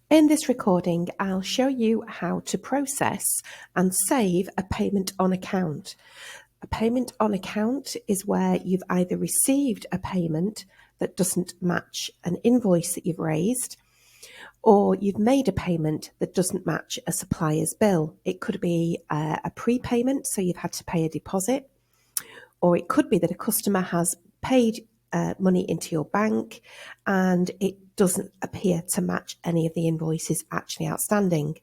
In this recording, I'll show you how to process and save a payment on account. A payment on account is where you've either received a payment that doesn't match an invoice that you've raised, or you've made a payment that doesn't match a supplier's bill. It could be a prepayment, so you've had to pay a deposit, or it could be that a customer has paid money into your bank and it doesn't appear to match any of the invoices actually outstanding.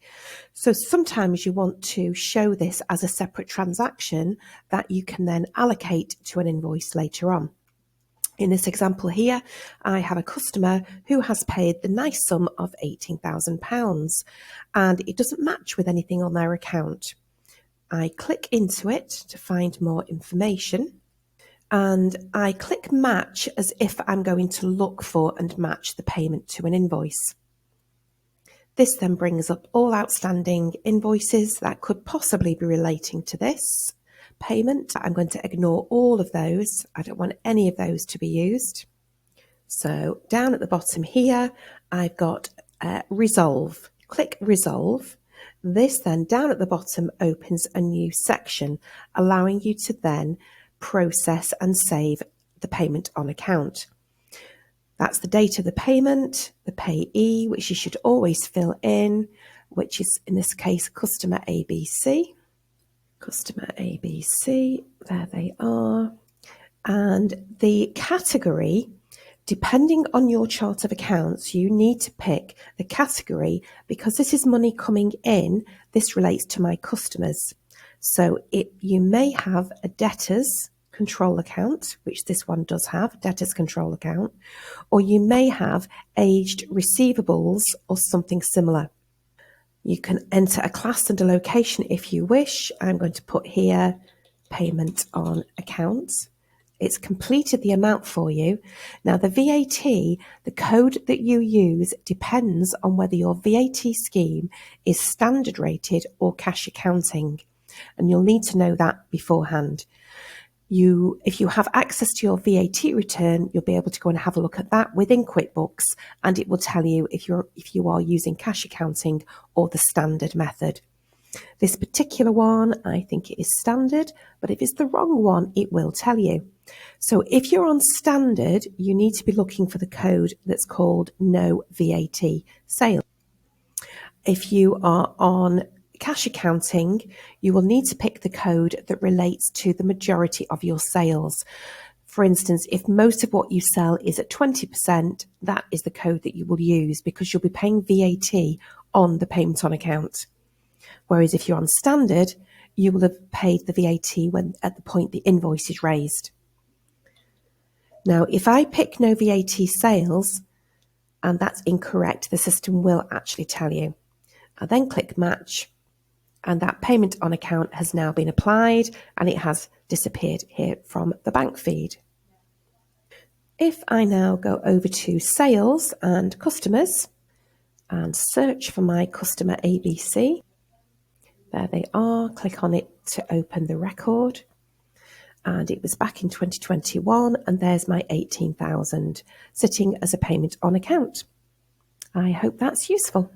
So sometimes you want to show this as a separate transaction that you can then allocate to an invoice later on. In this example here, I have a customer who has paid the nice sum of £18,000 and it doesn't match with anything on their account. I click into it to find more information. And I click match as if I'm going to look for and match the payment to an invoice. This then brings up all outstanding invoices that could possibly be relating to this payment. I'm going to ignore all of those. I don't want any of those to be used. So down at the bottom here, I've got resolve. Click resolve. This then down at the bottom opens a new section, allowing you to then process and save the payment on account. That's the date of the payment, the payee, which you should always fill in, which is in this case customer ABC. Customer ABC, there they are. And the category, depending on your chart of accounts, you need to pick the category because this is money coming in. This relates to my customers. So you may have a debtors control account, which this one does have, debtors control account, or you may have aged receivables or something similar. You can enter a class and a location if you wish. I'm going to put here payment on account. It's completed the amount for you. Now the VAT, the code that you use depends on whether your VAT scheme is standard rated or cash accounting. And you'll need to know that beforehand. If you have access to your VAT return, you'll be able to go and have a look at that within QuickBooks, and it will tell you if you are using cash accounting or the standard method. This particular one, I think it is standard, but if it's the wrong one, it will tell you. So if you're on standard, you need to be looking for the code that's called no VAT sale. If you are on cash accounting, you will need to pick the code that relates to the majority of your sales. For instance, if most of what you sell is at 20%, that is the code that you will use because you'll be paying VAT on the payment on account. Whereas if you're on standard, you will have paid the VAT at the point the invoice is raised. Now, if I pick no VAT sales and that's incorrect, the system will actually tell you. I then click match, and that payment on account has now been applied and it has disappeared here from the bank feed. If I now go over to sales and customers and search for my customer ABC, there they are, click on it to open the record. And it was back in 2021 and there's my 18,000 sitting as a payment on account. I hope that's useful.